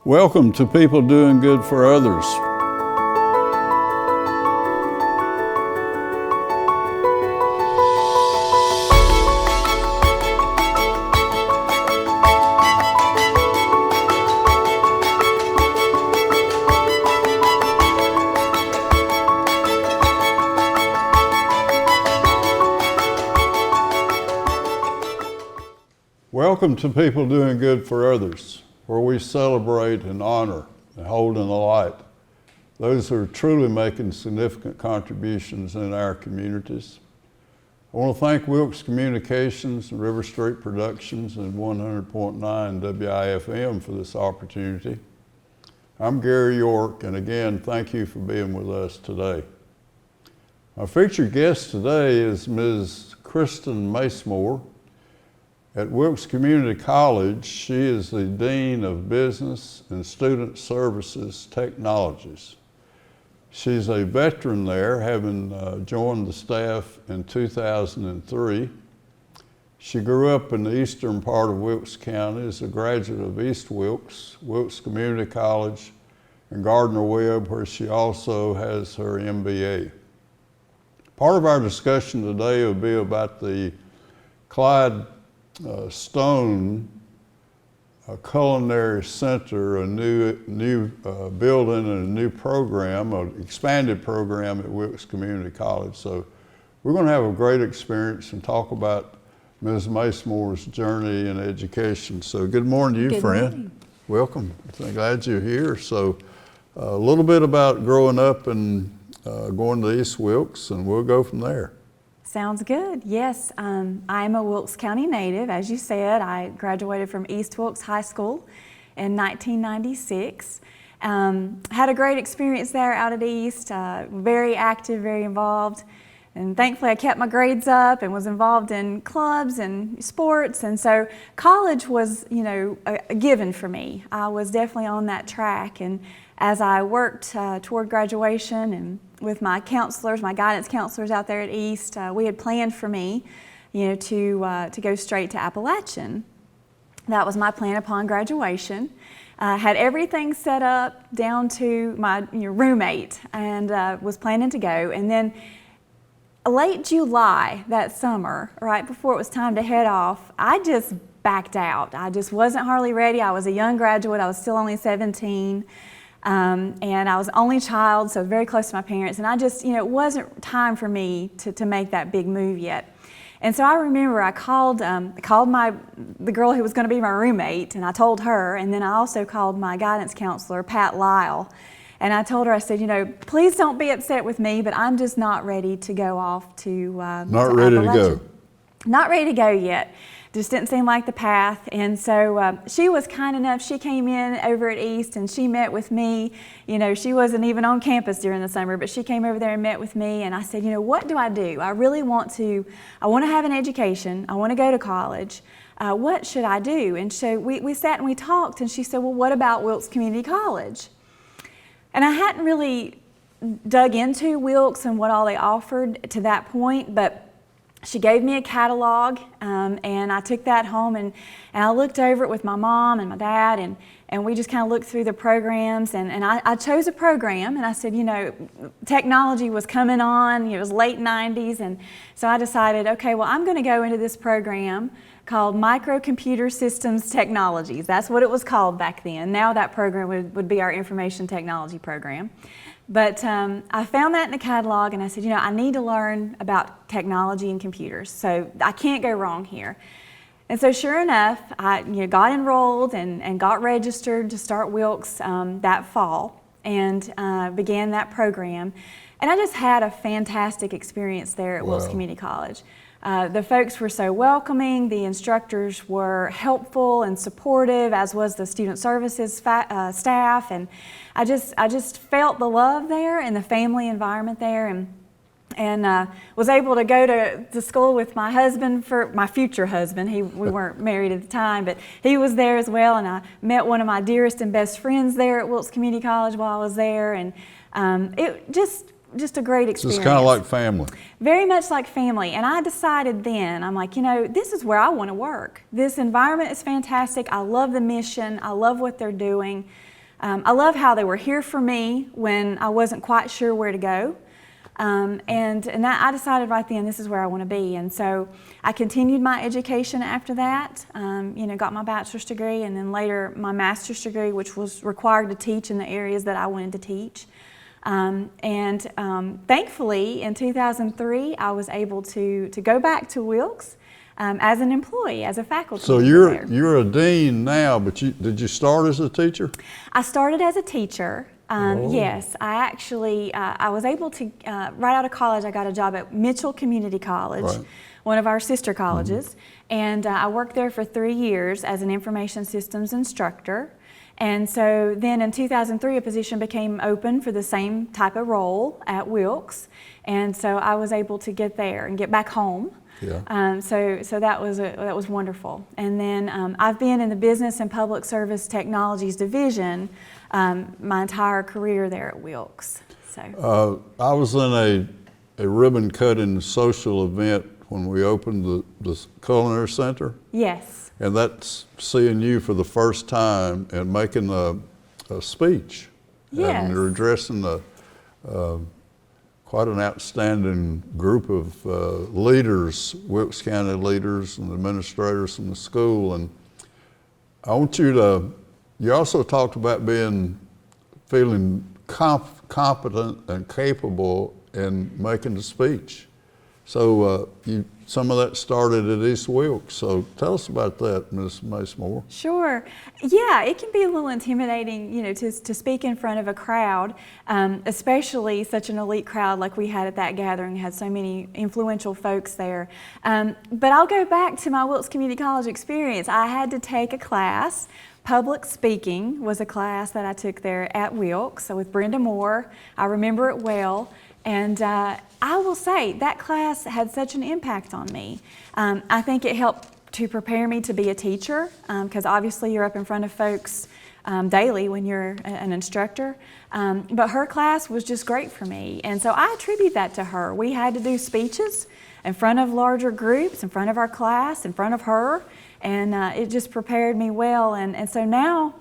Welcome to People Doing Good for Others. Welcome to People Doing Good for Others, where we celebrate and honor and hold in the light those who are truly making significant contributions in our communities. I want to thank Wilkes Communications and RiverStreet Productions and 100.9 WIFM for this opportunity. I'm Gary York, and again, thank you for being with us today. Our featured guest today is Ms. Kristen Macemore. At Wilkes Community College, she is the Dean of Business and Student Services Technologies. She's a veteran there, having joined the staff in 2003. She grew up in the eastern part of Wilkes County as a graduate of East Wilkes, Wilkes Community College, and Gardner-Webb, where she also has her MBA. Part of our discussion today will be about the Clyde Stone Culinary Center, a new building and a new program, an expanded program at Wilkes Community College. So we're going to have a great experience and talk about Ms. Macemore's journey in education. So good morning to you, friend. Morning. Welcome. I'm glad you're here. So a little bit about growing up and going to East Wilkes, and we'll go from there. Sounds good. Yes, I'm a Wilkes County native. As you said, I graduated from East Wilkes High School in 1996. Had a great experience there out at East, very active, very involved. And thankfully I kept my grades up and was involved in clubs and sports. And so college was, a given for me. I was definitely on that track. And as I worked toward graduation and with my counselors, my guidance counselors out there at East, we had planned for me, to go straight to Appalachian. That was my plan upon graduation. Had everything set up down to my roommate, and was planning to go. And then late July that summer, right before it was time to head off, I just backed out. I just wasn't hardly ready. I was a young graduate. I was still only 17. And I was the only child, so very close to my parents, and I just, it wasn't time for me to make that big move yet. And so I remember I called the girl who was going to be my roommate, and I told her, and then I also called my guidance counselor, Pat Lyle, and I told her, I said, please don't be upset with me, but I'm just not ready to go off to Not ready to go. Not ready to go yet. Just didn't seem like the path. And so she was kind enough, she came in over at East and she met with me. She wasn't even on campus during the summer, but she came over there and met with me, and I said, what do I do? I really want to have an education. I want to go to college. What should I do? And so we sat and we talked, and she said, well, what about Wilkes Community College? And I hadn't really dug into Wilkes and what all they offered to that point, but she gave me a catalog, and I took that home and I looked over it with my mom and my dad, and we just kind of looked through the programs, and I chose a program, and I said, technology was coming on, it was late 90s, and so I decided, okay, well, I'm going to go into this program called Microcomputer Systems Technologies. That's what it was called back then. Now that program would be our information technology program. But I found that in the catalog, and I said, I need to learn about technology and computers, so I can't go wrong here. And so sure enough, I got enrolled and got registered to start Wilkes that fall, and began that program. And I just had a fantastic experience there at Wilkes Community College. The folks were so welcoming, the instructors were helpful and supportive, as was the student services staff, and I just felt the love there and the family environment there, and was able to go to school with my husband, for my future husband. We weren't married at the time, but he was there as well, and I met one of my dearest and best friends there at Wilkes Community College while I was there, and it just just a great So experience. it's kind of like family. Very much like family. And I decided then, I'm like, you know, this is where I want to work. This environment is fantastic. I love the mission. I love what they're doing. I love how they were here for me when I wasn't quite sure where to go. And I decided right then, this is where I want to be. And so I continued my education after that, you know, got my bachelor's degree, and then later my master's degree, which was required to teach in the areas that I wanted to teach. Thankfully, in 2003, I was able to go back to Wilkes as an employee, as a faculty So member there. you're a dean now, but did you start as a teacher? I started as a teacher. Yes, I actually, I was able to, right out of college, I got a job at Mitchell Community College, Right. one of our sister colleges, and I worked there for 3 years as an information systems instructor. And so then in 2003, a position became open for the same type of role at Wilkes, and so I was able to get there and get back home. Yeah. So that was wonderful. And then I've been in the Business and Public Service Technologies division my entire career there at Wilkes. So I was in a ribbon cutting social event when we opened the Culinary Center. yes, And that's seeing you for the first time and making a speech. Yes. And you're addressing quite an outstanding group of leaders, Wilkes County leaders and administrators from the school. And I want you also talked about feeling competent and capable in making the speech. So some of that started at East Wilkes. So tell us about that, Ms. Macemore. sure. Yeah, it can be a little intimidating, you know, to speak in front of a crowd, especially such an elite crowd like we had at that gathering. Had so many influential folks there. But I'll go back to my Wilkes Community College experience. I had to take a class. Public speaking was a class that I took there at Wilkes, so with Brenda Moore. I remember it well. And I will say that class had such an impact on me. I think it helped to prepare me to be a teacher, because obviously you're up in front of folks daily when you're an instructor. But her class was just great for me. And so I attribute that to her. We had to do speeches in front of larger groups, in front of our class, in front of her. And it just prepared me well. And so now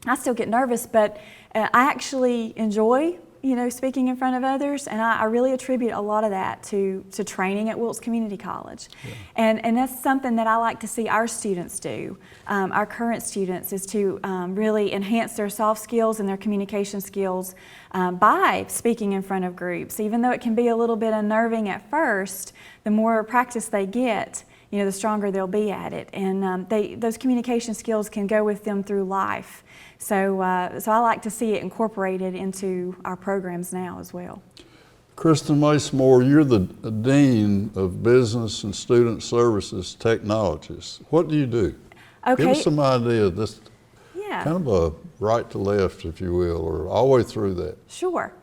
I still get nervous, but I actually enjoy, you know, speaking in front of others, and I really attribute a lot of that to training at Wilkes Community College. Yeah. And that's something that I like to see our students do, our current students, is to really enhance their soft skills and their communication skills by speaking in front of groups. Even though it can be a little bit unnerving at first, the more practice they get, you know, the stronger they'll be at it. And those communication skills can go with them through life. So I like to see it incorporated into our programs now as well. Kristen Macemore, you're the Dean of Business and Student Services Technologies. What do you do? Okay. Give us some idea of this, Yeah. kind of a right to left, if you will, or all the way through that. Sure.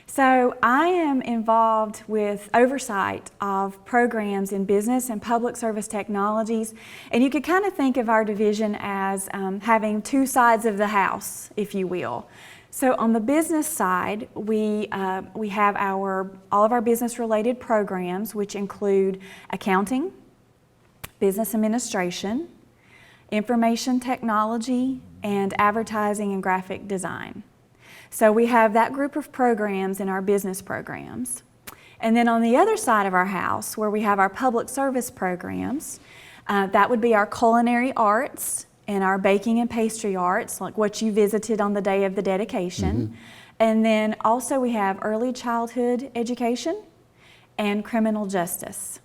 So I am involved with oversight of programs in business and public service technologies, and you could kind of think of our division as having two sides of the house, if you will. So on the business side, we have all of our business-related programs, which include accounting, business administration, information technology, and advertising and graphic design. So we have that group of programs in our business programs. And then on the other side of our house, where we have our public service programs, that would be our culinary arts and our baking and pastry arts, like what you visited on the day of the dedication. Mm-hmm. And then also we have early childhood education and criminal justice.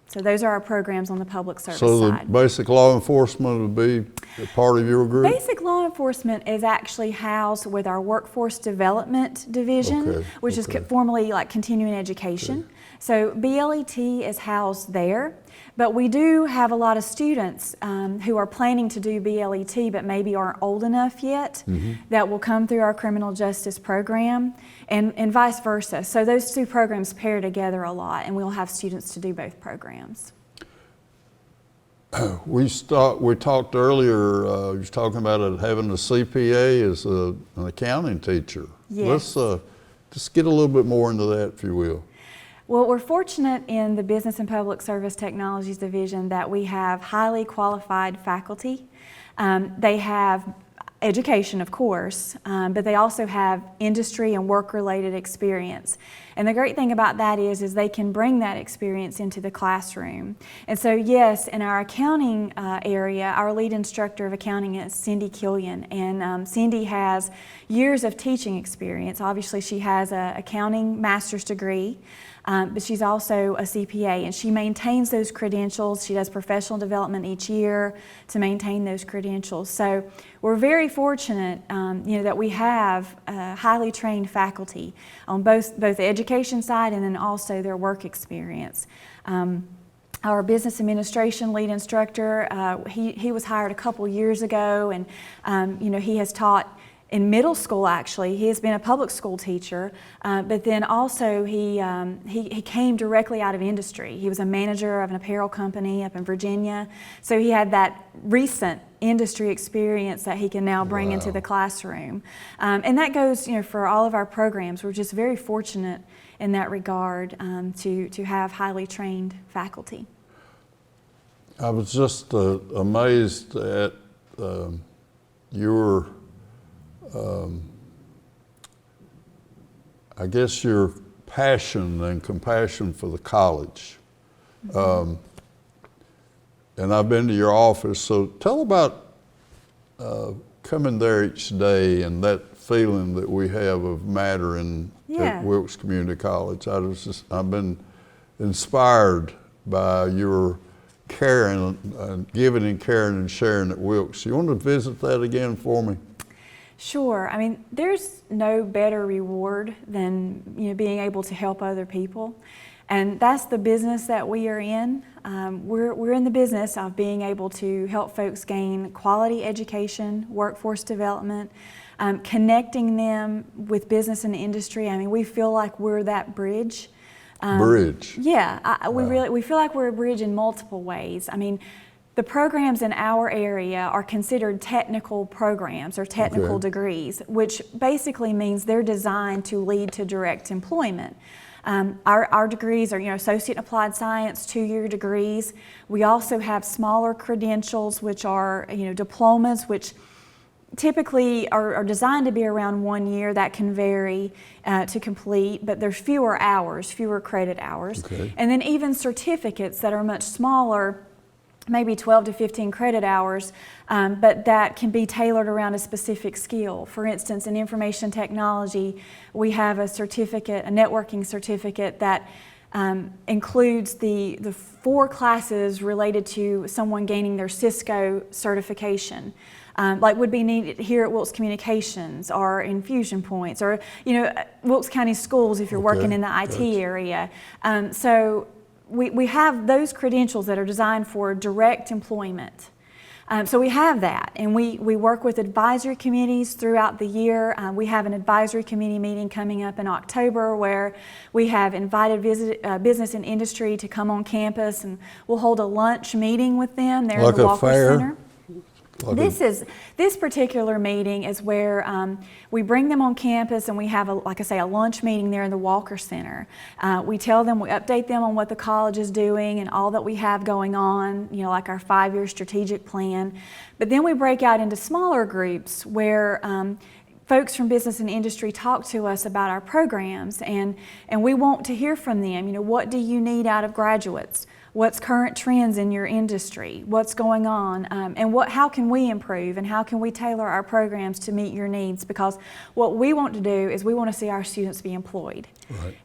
So those are our programs on the public service side. So the basic law enforcement would be a part of your group? Basic law enforcement is actually housed with our workforce development division, which is formally like continuing education. Okay. So BLET is housed there, but we do have a lot of students who are planning to do BLET but maybe aren't old enough yet, that will come through our criminal justice program, and vice versa. So those two programs pair together a lot, and we'll have students to do both programs. We talked earlier, you were talking about having a CPA as an accounting teacher. Yes. Let's Just get a little bit more into that, if you will. Well, we're fortunate in the Business and Public Service Technologies Division that we have highly qualified faculty. They have education, of course, but they also have industry and work-related experience. And the great thing about that is they can bring that experience into the classroom. And so, yes, in our accounting area, our lead instructor of accounting is Cindy Killian. And Cindy has years of teaching experience. Obviously, she has an accounting master's degree. But she's also a CPA, and she maintains those credentials. She does professional development each year to maintain those credentials. So we're very fortunate, that we have highly trained faculty on both the education side and then also their work experience. Our business administration lead instructor, he was hired a couple years ago, and he has taught in middle school. Actually, he has been a public school teacher, but then also he came directly out of industry. He was a manager of an apparel company up in Virginia, so he had that recent industry experience that he can now bring into the classroom. And that goes, for all of our programs. We're just very fortunate in that regard to have highly trained faculty. I was just amazed at your I guess your passion and compassion for the college. And I've been to your office, so tell about coming there each day and that feeling that we have of mattering at Wilkes Community College. I've been inspired by your caring and giving and caring and sharing at Wilkes. You want to visit that again for me? Sure. I mean, there's no better reward than being able to help other people, and that's the business that we are in. We're in the business of being able to help folks gain quality education, workforce development, connecting them with business and industry. I mean, we feel like we're that bridge. Bridge. Yeah, we feel like we're a bridge in multiple ways. I mean, the programs in our area are considered technical programs or technical degrees, which basically means they're designed to lead to direct employment. Our degrees are, Associate in Applied Science, 2-year degrees. We also have smaller credentials, which are, diplomas, which typically are designed to be around 1 year. That can vary to complete, but there's fewer hours, fewer credit hours. And then even certificates that are much smaller, maybe 12 to 15 credit hours, but that can be tailored around a specific skill. For instance, in information technology, we have a certificate, a networking certificate that includes the 4 classes related to someone gaining their Cisco certification. Like would be needed here at Wilkes Communications or in Fusion Points or, Wilkes County Schools if you're working in the IT area. So we have those credentials that are designed for direct employment. So we have that, and we work with advisory committees throughout the year. We have an advisory committee meeting coming up in October where we have invited business and industry to come on campus, and we'll hold a lunch meeting with them there like in the Walker Center. This particular meeting is where we bring them on campus and we have, a lunch meeting there in the Walker Center. We tell them, we update them on what the college is doing and all that we have going on, like our 5-year strategic plan. But then we break out into smaller groups where folks from business and industry talk to us about our programs, and we want to hear from them. What do you need out of graduates? What's current trends in your industry? What's going on? And how can we improve and how can we tailor our programs to meet your needs? Because what we want to do is we want to see our students be employed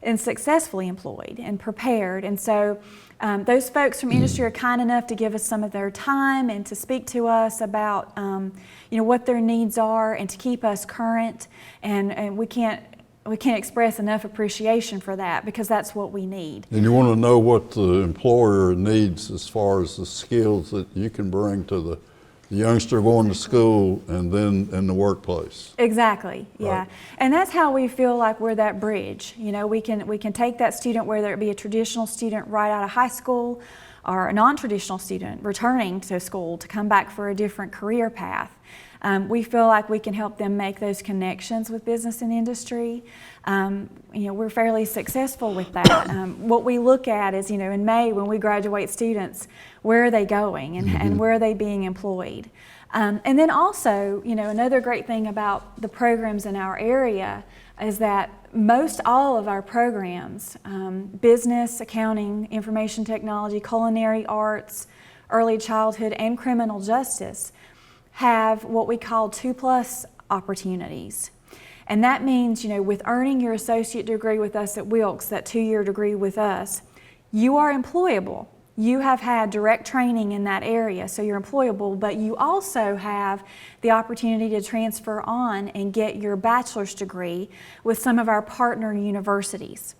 and successfully employed and prepared. And so those folks from industry are kind enough to give us some of their time and to speak to us about what their needs are and to keep us current. And we can't express enough appreciation for that because that's what we need. And you want to know what the employer needs as far as the skills that you can bring to the youngster going to school and then in the workplace. Exactly, yeah. Right. And that's how we feel like we're that bridge. We can take that student, whether it be a traditional student right out of high school or a non-traditional student returning to school to come back for a different career path. We feel like we can help them make those connections with business and industry. We're fairly successful with that. What we look at is, in May when we graduate students, where are they going and where are they being employed? And then also, another great thing about the programs in our area is that most all of our programs, business, accounting, information technology, culinary arts, early childhood, and criminal justice, have what we call 2+ opportunities. And that means, with earning your associate degree with us at Wilkes, that 2-year degree with us, you are employable. You have had direct training in that area, so you're employable, but you also have the opportunity to transfer on and get your bachelor's degree with some of our partner universities.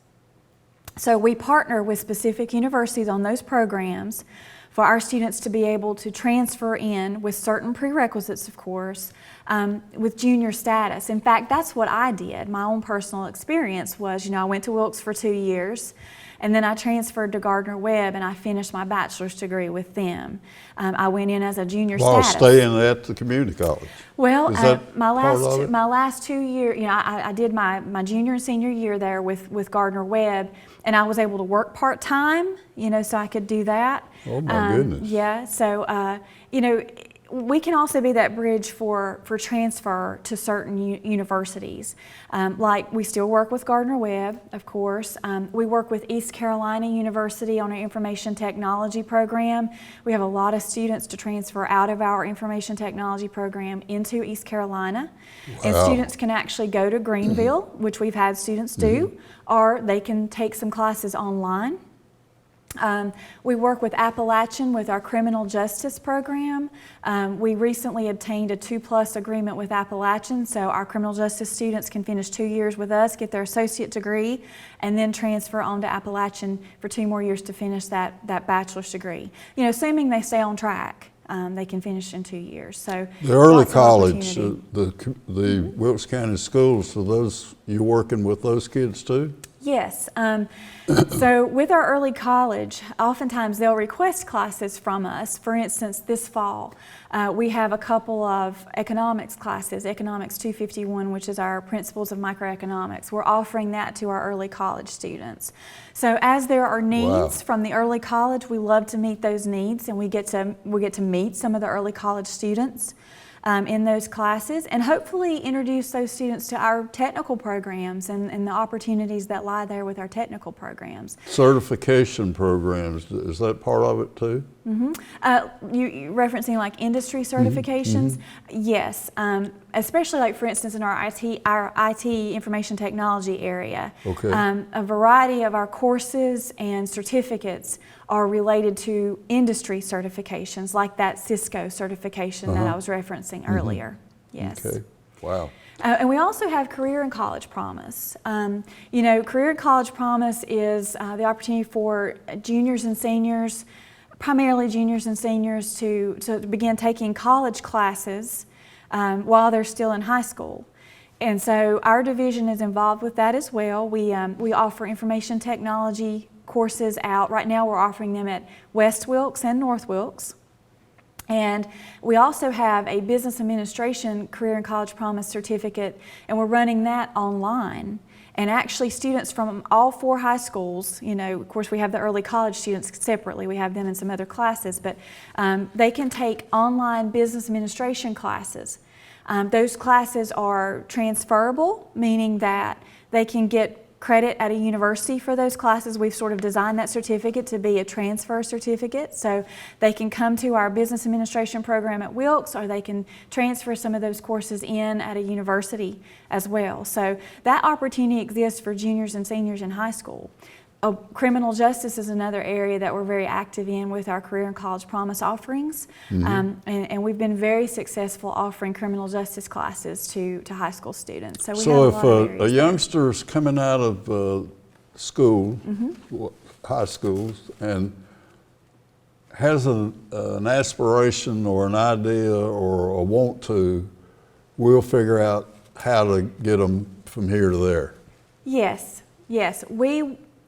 So we partner with specific universities on those programs for our students to be able to transfer in with certain prerequisites, of course, with junior status. In fact, that's what I did. My own personal experience was, I went to Wilkes for 2 years, and then I transferred to Gardner-Webb and I finished my bachelor's degree with them. I went in as a junior While status. staying at the community college. Well, Is that my part of it? last 2 years, I did my junior and senior year there with Gardner-Webb, and I was able to work part-time, so I could do that. Oh my goodness. Yeah, so, we can also be that bridge for transfer to certain universities. Like we still work with Gardner-Webb, of course. We work with East Carolina University on our information technology program. We have a lot of students to transfer out of our information technology program into East Carolina. Wow. And students can actually go to Greenville, which we've had students do, or they can take some classes online. We work with Appalachian with our criminal justice program. We recently obtained a 2+ agreement with Appalachian, so our criminal justice students can finish 2 years with us, get their associate degree, and then transfer on to Appalachian for 2 more years to finish that bachelor's degree. Assuming they stay on track, they can finish in 2 years. So The early lots of college, opportunity. the Wilkes County schools, so those, you working with those kids too? Yes. So with our early college, oftentimes they'll request classes from us. For instance, this fall, we have a couple of economics classes, Economics 251, which is our Principles of Microeconomics. We're offering that to our early college students. So as there are needs from the early college, we love to meet those needs, and we get to meet some of the early college students in those classes, and hopefully introduce those students to our technical programs and the opportunities that lie there with our technical programs. Certification programs, is that part of it too? You referencing like industry certifications? Yes, especially like for instance in our IT information technology area. Okay. A variety of our courses and certificates are related to industry certifications, like that Cisco certification that I was referencing earlier. Yes. Okay, wow. And we also have Career and College Promise. Career and College Promise is the opportunity for juniors and seniors, primarily juniors and seniors, to begin taking college classes while they're still in high school. And so our division is involved with that as well. We offer information technology courses out. Right now we're offering them at West Wilkes and North Wilkes. And we also have a Business Administration Career and College Promise certificate, and we're running that online. And actually students from all 4 high schools, of course we have the early college students separately, we have them in some other classes, but they can take online business administration classes. Those classes are transferable, meaning that they can get credit at a university for those classes. We've sort of designed that certificate to be a transfer certificate, so they can come to our business administration program at Wilkes, or they can transfer some of those courses in at a university as well. So that opportunity exists for juniors and seniors in high school. Criminal justice is another area that we're very active in with our Career and College Promise offerings, and we've been very successful offering criminal justice classes to high school students. So, we have a lot of if areas a youngster's coming out of school, high schools, and has an aspiration or an idea or a want to, we'll figure out how to get them from here to there. Yes, yes.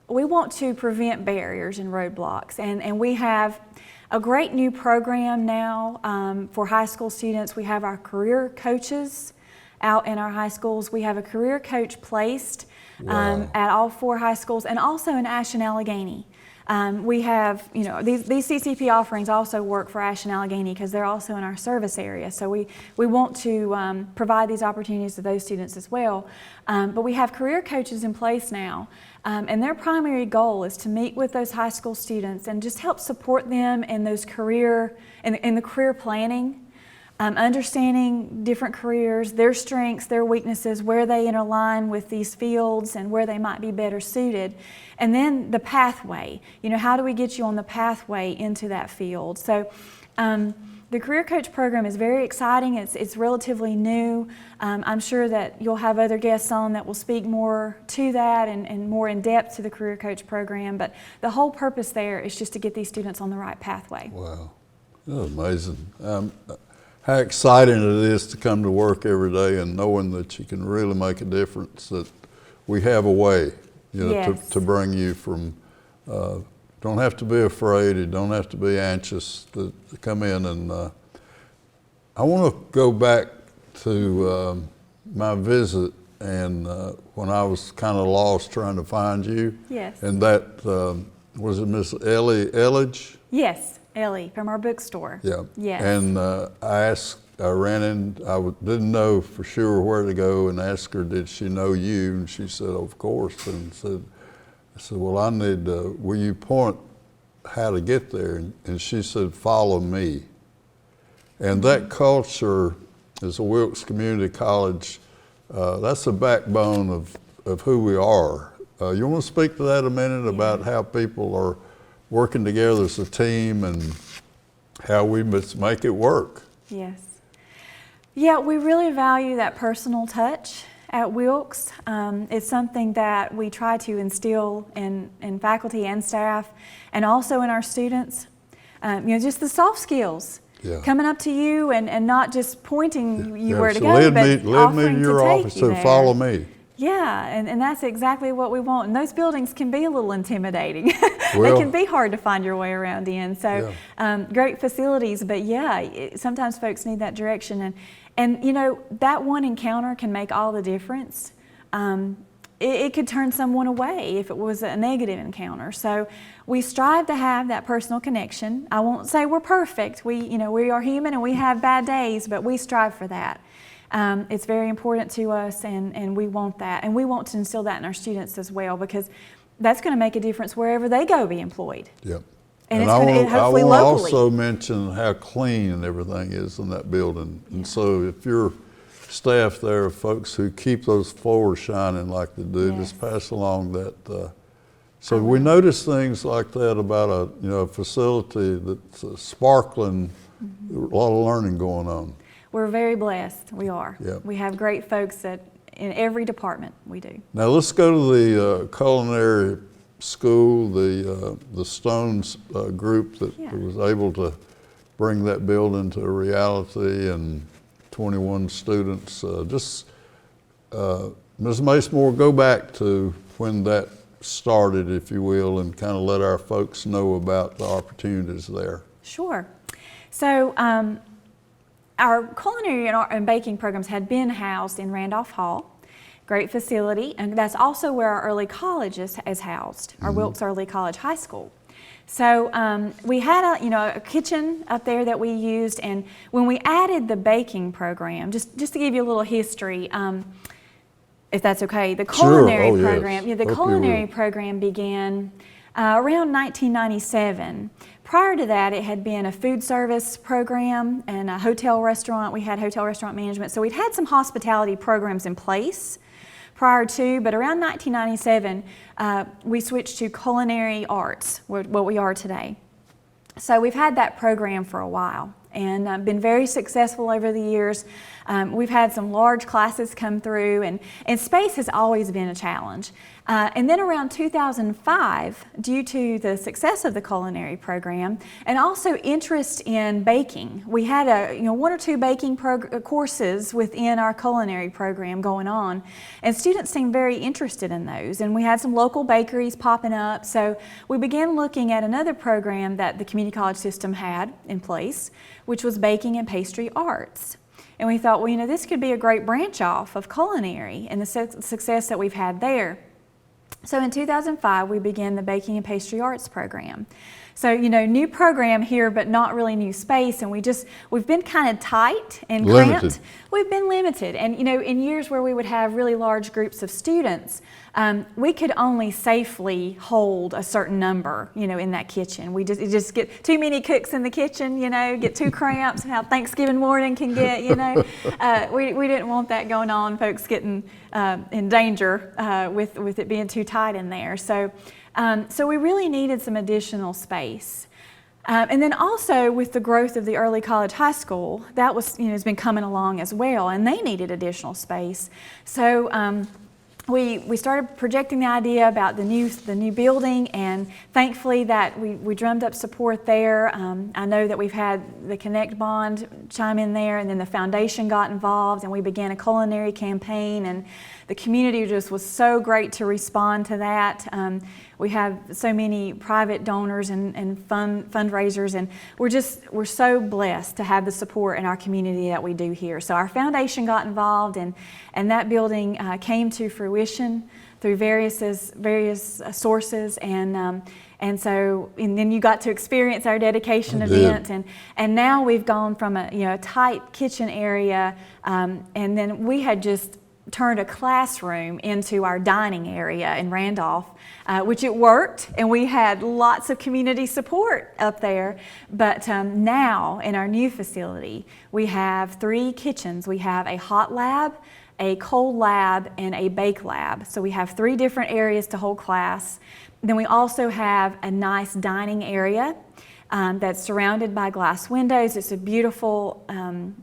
We want to prevent barriers and roadblocks, and we have a great new program now for high school students. We have our career coaches out in our high schools. We have a career coach placed at all 4 high schools, and also in Ashen-Allegheny. We have, these CCP offerings also work for Ashen-Allegheny because they're also in our service area. So we want to provide these opportunities to those students as well. But we have career coaches in place now, and their primary goal is to meet with those high school students and just help support them in those in the career planning. Understanding different careers, their strengths, their weaknesses, where they interline with these fields and where they might be better suited. And then the pathway, how do we get you on the pathway into that field? So the Career Coach program is very exciting. It's relatively new. I'm sure that you'll have other guests on that will speak more to that and more in depth to the Career Coach program. But the whole purpose there is just to get these students on the right pathway. Wow, that's amazing. How exciting it is to come to work every day and knowing that you can really make a difference, that we have a way, Yes. to bring you from, don't have to be afraid, you don't have to be anxious to come in. And I want to go back to my visit and when I was kind of lost trying to find you. Yes. And that, was it Miss Ellie Elledge? Yes, Ellie from our bookstore. Yeah. Yes. And I ran in, didn't know for sure where to go, and asked her, did she know you? And she said, of course. And I said, well, I need, will you point how to get there? And she said, follow me. And that culture is a Wilkes Community College, that's the backbone of who we are. You want to speak to that a minute about how people are working together as a team and how we must make it work? Yes. Yeah, we really value that personal touch at Wilkes. It's something that we try to instill in faculty and staff, and also in our students. Just the soft skills. Yeah. Coming up to you and not just pointing you where to go, but offering to your office and follow me. Yeah, and that's exactly what we want. And those buildings can be a little intimidating. They can be hard to find your way around in. So great facilities, but sometimes folks need that direction. And that one encounter can make all the difference. It could turn someone away if it was a negative encounter. So we strive to have that personal connection. I won't say we're perfect. We are human and we have bad days, but we strive for that. It's very important to us, and we want that. And we want to instill that in our students as well, because that's going to make a difference wherever they go be employed. Yep. And it's going to hopefully I locally. want to also mention how clean everything is in that building. And so if your staff there are folks who keep those floors shining like they do, just pass along that. So we notice things like that about a facility that's sparkling, a lot of learning going on. We're very blessed. We are. Yep. We have great folks in every department we do. Now let's go to the culinary school, the Stones group that was able to bring that building to a reality, and 21 students. Ms. Macemore, go back to when that started, if you will, and kind of let our folks know about the opportunities there. Sure. So our culinary and baking programs had been housed in Randolph Hall. Great facility, and that's also where our early college is housed, our Wilkes Early College High School. So we had a kitchen up there that we used, and when we added the baking program, just to give you a little history, if that's okay, the culinary program, the culinary program began around 1997. Prior to that, it had been a food service program and a hotel restaurant. We had hotel restaurant management, so we'd had some hospitality programs in place prior to, but around 1997, we switched to culinary arts, what we are today. So we've had that program for a while and been very successful over the years. We've had some large classes come through, and space has always been a challenge. And then around 2005, due to the success of the culinary program and also interest in baking, we had one or two baking courses within our culinary program going on, and students seemed very interested in those. And we had some local bakeries popping up, so we began looking at another program that the community college system had in place, which was baking and pastry arts. And we thought, well, this could be a great branch off of culinary and the success that we've had there. So in 2005, we began the Baking and Pastry Arts program. So, new program here, but not really new space, and we've been kind of tight and cramped. Limited. We've been limited, and in years where we would have really large groups of students, we could only safely hold a certain number, in that kitchen. It just get too many cooks in the kitchen, get too cramped, how Thanksgiving morning can get, we didn't want that going on, folks getting in danger with it being too tight in there. So we really needed some additional space. And then also with the growth of the early college high school, that was, has been coming along as well, and they needed additional space. So we started projecting the idea about the new building, and thankfully that we drummed up support there. I know that we've had the Connect Bond chime in there, and then the foundation got involved, and we began a culinary campaign, and the community just was so great to respond to that. We have so many private donors and fundraisers, and we're so blessed to have the support in our community that we do here. So our foundation got involved, and that building came to fruition through various sources, and then you got to experience our dedication event, and now we've gone from a tight kitchen area, and then we had just turned a classroom into our dining area in Randolph, which it worked, and we had lots of community support up there. But now in our new facility, we have 3 kitchens. We have a hot lab, a cold lab, and a bake lab. So we have 3 different areas to hold class. Then we also have a nice dining area that's surrounded by glass windows. It's a beautiful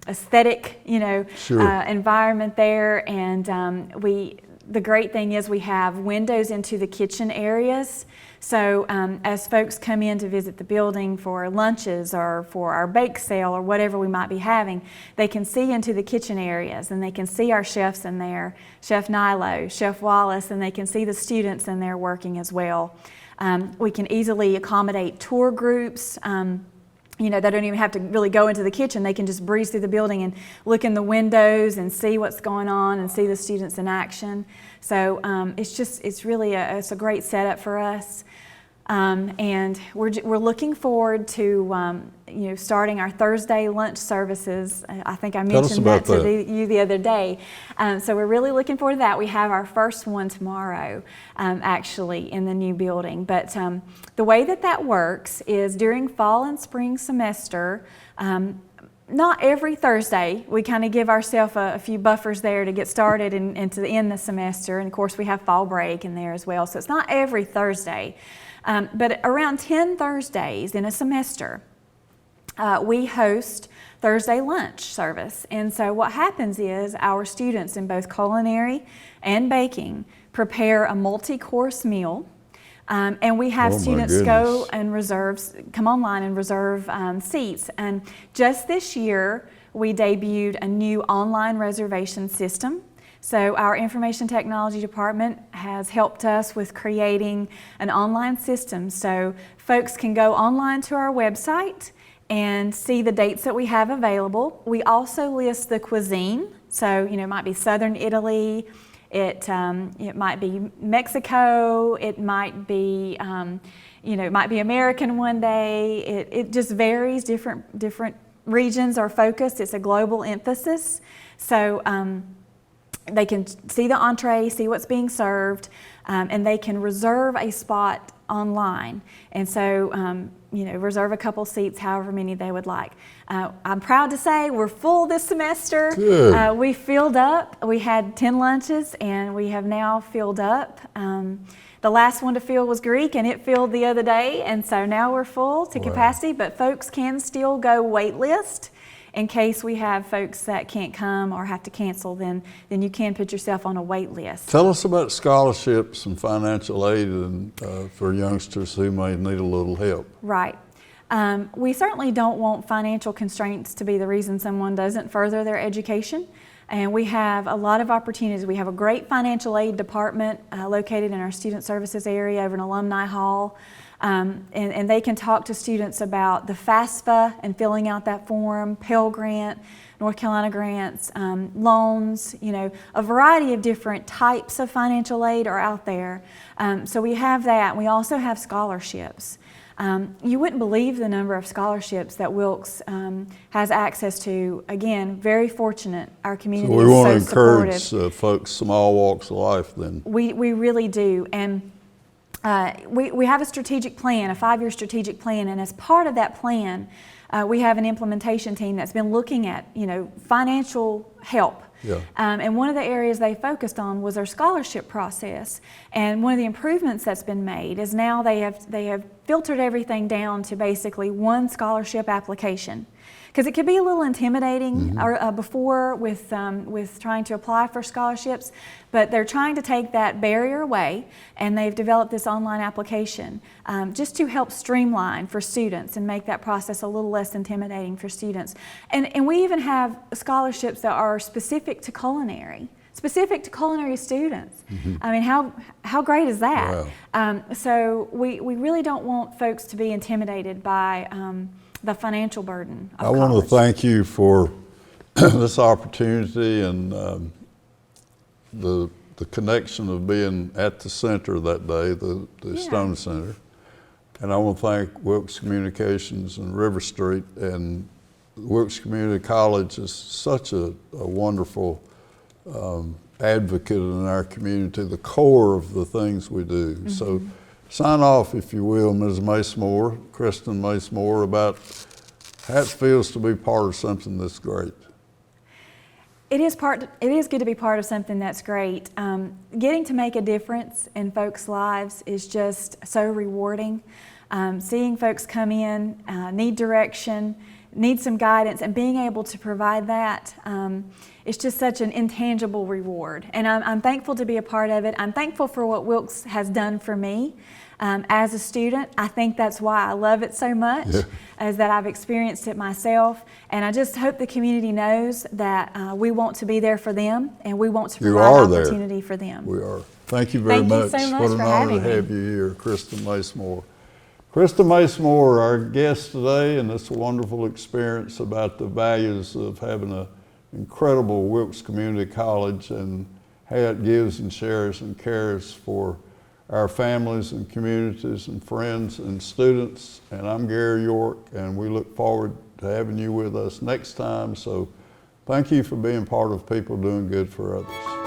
aesthetic, environment there. And the great thing is we have windows into the kitchen areas. So as folks come in to visit the building for lunches or for our bake sale or whatever we might be having, they can see into the kitchen areas, and they can see our chefs in there, Chef Nilo, Chef Wallace, and they can see the students in there working as well. We can easily accommodate tour groups. They don't even have to really go into the kitchen. They can just breeze through the building and look in the windows and see what's going on and see the students in action. So it's really a great setup for us. And we're looking forward to starting our Thursday lunch services. I think I mentioned that to you the other day. So we're really looking forward to that. We have our first one tomorrow, actually, in the new building. But the way that works is during fall and spring semester, not every Thursday. We kind of give ourselves a few buffers there to get started and to end the semester. And of course, we have fall break in there as well. So it's not every Thursday. But around 10 Thursdays in a semester, we host Thursday lunch service. And so what happens is our students in both culinary and baking prepare a multi-course meal. And we have students go and come online and reserve seats. And just this year, we debuted a new online reservation system. So our information technology department has helped us with creating an online system. So folks can go online to our website and see the dates that we have available. We also list the cuisine. So, it might be Southern Italy, it might be Mexico, it might be, it might be American one day. It just varies, different regions are focused. It's a global emphasis. So, they can see the entree, see what's being served, and they can reserve a spot online. And so, reserve a couple seats, however many they would like. I'm proud to say we're full this semester. Good. We filled up. We had 10 lunches, and we have now filled up. The last one to fill was Greek, and it filled the other day, and so now we're full to capacity, but folks can still go wait list in case we have folks that can't come or have to cancel, then you can put yourself on a wait list. Tell us about scholarships and financial aid for youngsters who may need a little help. Right. We certainly don't want financial constraints to be the reason someone doesn't further their education. And we have a lot of opportunities. We have a great financial aid department located in our student services area over in Alumni Hall. And they can talk to students about the FAFSA and filling out that form, Pell Grant, North Carolina grants, loans, a variety of different types of financial aid are out there. So we have that. We also have scholarships. You wouldn't believe the number of scholarships that Wilkes has access to. Again, very fortunate. Our community So we is want so to encourage supportive. folks from all walks of life then. We really do. And we have a strategic plan, a 5-year strategic plan, and as part of that plan, we have an implementation team that's been looking at, financial help. Yeah. And one of the areas they focused on was our scholarship process. And one of the improvements that's been made is now they have filtered everything down to basically one scholarship application. Because it could be a little intimidating before with trying to apply for scholarships, but they're trying to take that barrier away, and they've developed this online application just to help streamline for students and make that process a little less intimidating for students. And we even have scholarships that are specific to culinary students. I mean, how great is that? Wow. So we really don't want folks to be intimidated by the financial burden of I want to college. thank you for this opportunity and the connection of being at the center that day, the Stone Center. And I want to thank Wilkes Communications and RiverStreet, and Wilkes Community College is such a wonderful advocate in our community, the core of the things we do. So sign off, if you will, Ms. Macemore, Kristen Macemore, about how it feels to be part of something that's great. It is good to be part of something that's great. Getting to make a difference in folks' lives is just so rewarding. Seeing folks come in, need direction, need some guidance, and being able to provide that, it's just such an intangible reward. And I'm thankful to be a part of it. I'm thankful for what Wilkes has done for me as a student. I think that's why I love it so much, is that I've experienced it myself. And I just hope the community knows that we want to be there for them, and we want to provide opportunity for them. We are. Thank you very much. Thank you so much what an honor to have you here, Kristen Macemore. Kristen Macemore, our guest today, and this wonderful experience about the values of having an incredible Wilkes Community College and how it gives and shares and cares for our families and communities and friends and students. And I'm Gary York, and we look forward to having you with us next time. So thank you for being part of People Doing Good for Others.